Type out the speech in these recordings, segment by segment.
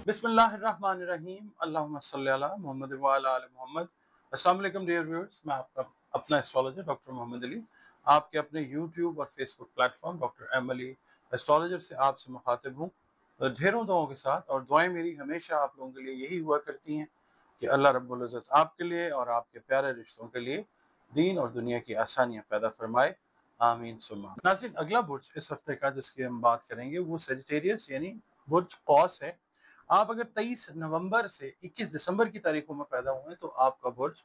बिस्मिल्लाहिर्रहमानिर्रहीम अल्लाहुम्मा सल्ली अला मोहम्मद व अला आलि मोहम्मद। अस्सलाम वालेकुम डियर व्यूअर्स, मैं आपका अपना एस्ट्रोलॉजर डॉक्टर मोहम्मद अली आपके अपने यूट्यूब और Facebook platform doctor M Ali astrologer से आपसे मुखातिब हूँ ढेरों दुआओं के साथ। और दुआएं मेरी हमेशा आप लोगों के लिए यही हुआ करती हैं कि अल्लाह रब्बुल इज़्ज़त आपके लिए और आपके प्यारे रिश्तों के लिए दीन और दुनिया की आसानियाँ पैदा फरमाए, आमीन सुम्मा। नाज़रीन, अगला बुर्ज इस हफ्ते का जिसकी हम बात करेंगे वो सेजिटेरियस यानी बुर्ज कौस है। आप अगर 23 नवंबर से 21 दिसंबर की तारीखों में पैदा हुए हैं तो आपका बुर्ज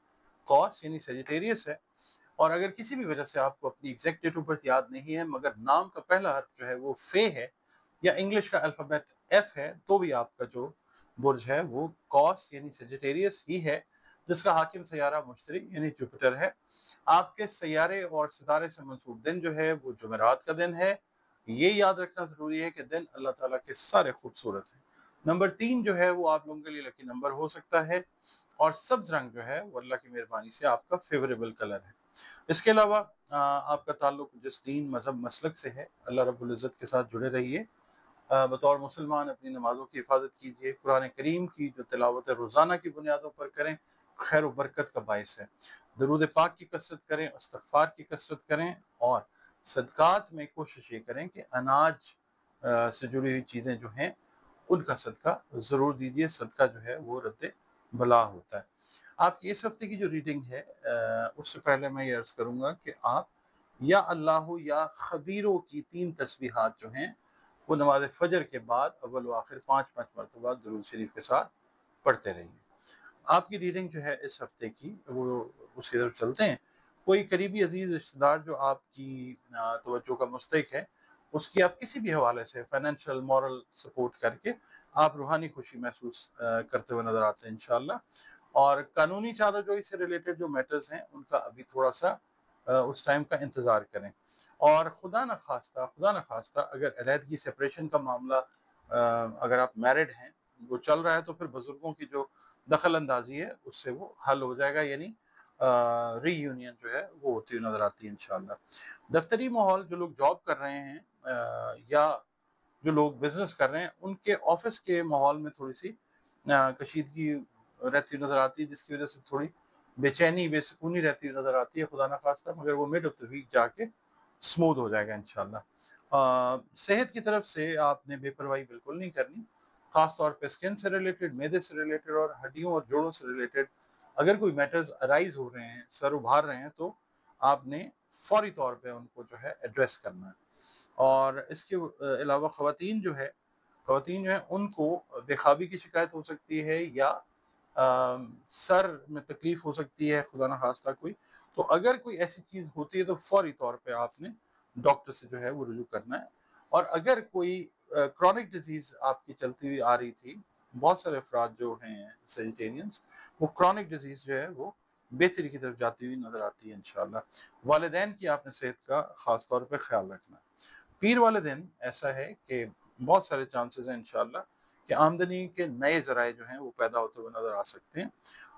कौस यानी सेजिटेरियस है। और अगर किसी भी वजह से आपको अपनी एग्जैक्ट डेट ऑफ बर्थ याद नहीं है मगर नाम का पहला हर्फ जो है वो फे है या इंग्लिश का अल्फ़ाबेट एफ है, तो भी आपका जो बुर्ज है वो कौस यानी सेजिटेरियस ही है, जिसका हाकिम सैयारा मुश्तरी यानी जुपिटर है। आपके सैयारे और सितारे से मंसूब दिन जो है वो जुमेरात का दिन है। ये याद रखना ज़रूरी है कि दिन अल्लाह ताला के सारे खूबसूरत हैं। नंबर 3 जो है वो आप लोगों के लिए लकी नंबर हो सकता है और सब्ज रंग जो है वो अल्लाह की मेहरबानी से आपका फेवरेबल कलर है। इसके अलावा आपका ताल्लुक जिस दीन मजहब मसलक से है, अल्लाह रब्बुल इज़्ज़त के साथ जुड़े रहिए। बतौर मुसलमान अपनी नमाज़ों की हिफाजत कीजिए, कुरान करीम की जो तिलावत रोज़ाना की बुनियादों पर करें, खैर व बरकत का बाइस है। दरूद पाक की कसरत करें, इस्तग़फ़ार की कसरत करें और सदक़ात में कोशिश ये करें कि अनाज से जुड़ी हुई चीज़ें जो हैं उनका सदका ज़रूर दीजिए। सदका जो है वो रद्द बला होता है। आपकी इस हफ्ते की जो रीडिंग है उससे पहले मैं ये अर्ज़ करूँगा कि आप या अल्लाह या खबीरों की 3 तस्बीहात जो हैं वो नमाज फजर के बाद अव्वल व आखिर 5-5 मरतबा दुरूद शरीफ के साथ पढ़ते रहिए। आपकी रीडिंग जो है इस हफ्ते की वो उसकी तरफ चलते हैं। कोई करीबी अजीज़ रिश्तेदार जो आपकी तवज्जो का मुस्तहिक है, उसकी आप किसी भी हवाले से फाइनेंशियल मॉरल सपोर्ट करके आप रूहानी खुशी महसूस करते हुए नज़र आते हैं इंशाअल्लाह। और कानूनी चाराजोई से रिलेटेड जो मैटर्स हैं उनका अभी थोड़ा सा उस टाइम का इंतज़ार करें। और खुदा न खास्ता अगर अलहदगी सेपरेशन का मामला अगर आप मैरिड हैं वो चल रहा है तो फिर बुज़ुर्गों की जो दखल अंदाजी है उससे वो हल हो जाएगा, यानी रीयूनियन जो है वो होती हुई नज़र आती है इंशाअल्लाह। दफ्तरी माहौल जो लोग जॉब कर रहे हैं या जो लोग बिज़नेस कर रहे हैं उनके ऑफिस के माहौल में थोड़ी सी कशीदगी रहती नज़र आती है, जिसकी वजह से थोड़ी बेचैनी बेसुकूनी रहती नज़र आती है। खुदा ना खास्ता मगर वो मिड ऑफ द वीक जाके स्मूथ हो जाएगा इंशाल्लाह। सेहत की तरफ से आपने बेपरवाही बिल्कुल नहीं करनी, ख़ास तौर पे स्किन से रिलेटेड, मैदे से रिलेटेड और हड्डियों और जोड़ों से रिलेटेड अगर कोई मैटर्स अराइज हो रहे हैं, सर उभार रहे हैं, तो आपने फौरी तौर पे उनको जो है एड्रेस करना है। और इसके अलावा ख़वातीन जो है उनको बेख़ाबी की शिकायत हो सकती है या सर में तकलीफ हो सकती है, खुदा न खास्ता कोई। तो अगर कोई ऐसी चीज़ होती है तो फौरी तौर पे आपने डॉक्टर से जो है वो रुजू करना है। और अगर कोई क्रॉनिक डिजीज़ आपकी चलती हुई आ रही थी, बहुत सारे अफराद जो हैं सेजिटेरियंस, वो क्रॉनिक डिजीज़ जो है वो बेहतरी की तरफ जाती हुई नज़र आती है इंशाअल्लाह। वालिदैन की आपने सेहत का ख़ास तौर पे ख़्याल रखना है। पीर वाले दिन ऐसा है कि बहुत सारे चांसेस हैं इंशाअल्लाह कि आमदनी के नए ज़राए जो हैं वो पैदा होते हुए नज़र आ सकते हैं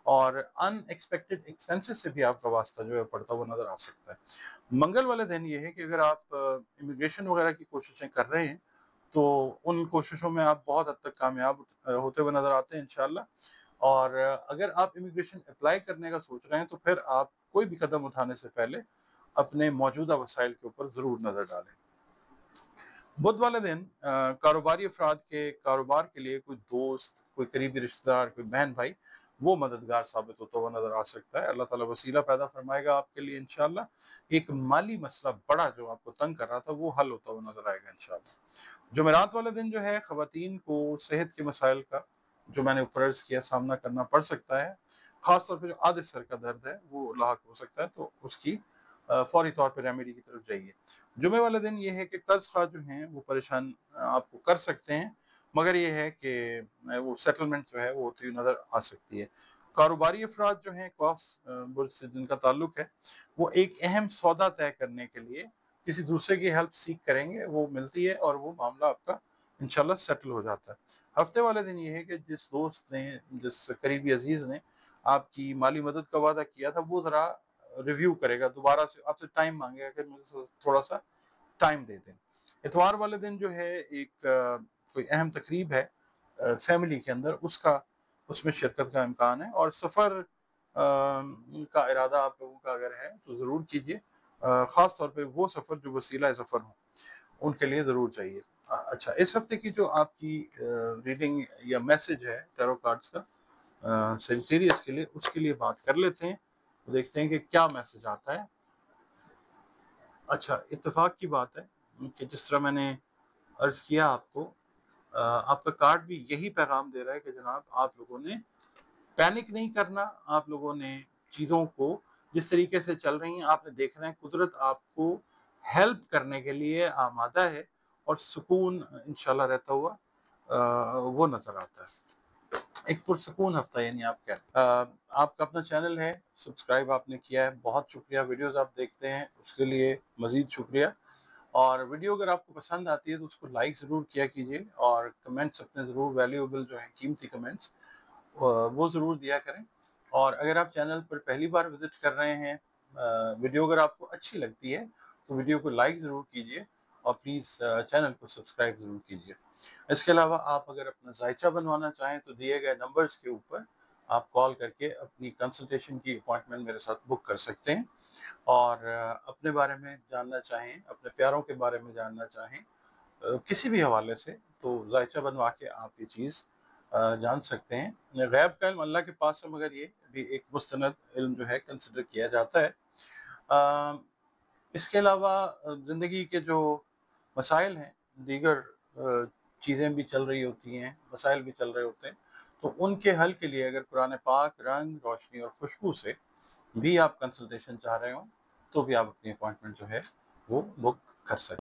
और अनएक्सपेक्टेड एक्सपेंसेस से भी आपका वास्ता जो है पड़ता हुआ नज़र आ सकता है। मंगल वाले दिन ये है कि अगर आप इमिग्रेशन वगैरह की कोशिशें कर रहे हैं तो उन कोशिशों में आप बहुत हद तक कामयाब होते हुए नज़र आते हैं इंशाअल्लाह। और अगर आप इमिग्रेशन अप्लाई करने का सोच रहे हैं तो फिर आप कोई भी कदम उठाने से पहले अपने मौजूदा वसाइल के ऊपर ज़रूर नज़र डालें। बुध वाले दिन कारोबारी अफराद के कारोबार के लिए कोई दोस्त, कोई करीबी रिश्तेदार, कोई बहन भाई वो मददगार साबित होता हुआ नज़र आ सकता है। अल्लाह ताला वसीला पैदा फरमाएगा आपके लिए इंशाअल्लाह। एक माली मसला बड़ा जो आपको तंग कर रहा था वो हल होता हुआ नज़र आएगा इंशाअल्लाह। जुमेरात वाले दिन जो है ख़वातीन को सेहत के मसाइल का, जो मैंने ऊपर अर्ज़ किया, सामना करना पड़ सकता है। ख़ास तौर पे जो आधे सर का दर्द है वो लाहक हो सकता है, तो उसकी फौरी तौर पे रेमेडी की तरफ जाइए। जुमे वाले दिन ये है कि कर्ज़ ख़्वाह जो हैं वो परेशान आपको कर सकते हैं, मगर ये है कि वो सेटलमेंट जो है वो होती हुई नज़र आ सकती है। कारोबारी अफराद जो हैं कौस बुर्ज से जिनका ताल्लुक है, वो एक अहम सौदा तय करने के लिए किसी दूसरे की हेल्प सीख करेंगे, वो मिलती है और वो मामला आपका इंशाल्लाह सेटल हो जाता है। हफ्ते वाले दिन ये है कि जिस दोस्त ने, जिस करीबी अजीज़ ने आपकी माली मदद का वादा किया था वो ज़रा रिव्यू करेगा, दोबारा से आपसे टाइम मांगेगा कि मुझे थोड़ा सा टाइम दे दें। इतवार वाले दिन जो है एक कोई अहम तकरीब है फैमिली के अंदर उसमें शिरकत का इम्कान है। और सफ़र का इरादा आप लोगों का अगर है तो ज़रूर कीजिए, ख़ास तौर पे वो सफ़र जो वसीला सफ़र हो उनके लिए ज़रूर चाहिए। अच्छा, इस हफ्ते की जो आपकी रीडिंग या मैसेज है टैरो कार्ड्स का सेजिटेरियस के लिए, उसके लिए बात कर लेते हैं, तो देखते हैं कि क्या मैसेज आता है। अच्छा, इत्तेफाक की बात है कि जिस तरह मैंने अर्ज़ किया आपको, आपका कार्ड भी यही पैगाम दे रहा है कि जनाब आप लोगों ने पैनिक नहीं करना, आप लोगों ने चीज़ों को जिस तरीके से चल रही हैं आपने देखना है, कुदरत आपको हेल्प करने के लिए आमादा है और सुकून इंशाल्लाह रहता हुआ वो नज़र आता है। एक पुरसकून हफ्ता यानी आप कह आपका अपना चैनल है, सब्सक्राइब आपने किया है, बहुत शुक्रिया। वीडियोस आप देखते हैं उसके लिए मज़ीद शुक्रिया। और वीडियो अगर आपको पसंद आती है तो उसको लाइक ज़रूर किया कीजिए और कमेंट्स अपने ज़रूर वैल्यूएबल जो हैं कीमती कमेंट्स वो ज़रूर दिया करें। और अगर आप चैनल पर पहली बार विज़िट कर रहे हैं, वीडियो अगर आपको अच्छी लगती है तो वीडियो को लाइक ज़रूर कीजिए और प्लीज़ चैनल को सब्सक्राइब ज़रूर कीजिए। इसके अलावा आप अगर अपना जायचा बनवाना चाहें तो दिए गए नंबर्स के ऊपर आप कॉल करके अपनी कंसल्टेशन की अपॉइंटमेंट मेरे साथ बुक कर सकते हैं। और अपने बारे में जानना चाहें, अपने प्यारों के बारे में जानना चाहें, किसी भी हवाले से, तो जायचा बनवा के आप ये चीज़ जान सकते हैं। गैब का इल्म अल्लाह के पास है, मगर ये भी एक मुस्तनद इल्म जो है कंसिडर किया जाता है। इसके अलावा ज़िंदगी के जो मसाइल हैं, दीगर चीज़ें भी चल रही होती हैं, मसाइल भी चल रहे होते हैं, तो उनके हल के लिए अगर कुरान पाक रंग, रोशनी और खुशबू से भी आप कंसल्टेशन चाह रहे हो तो भी आप अपनी अपॉइंटमेंट जो है वो बुक कर सकते हैं।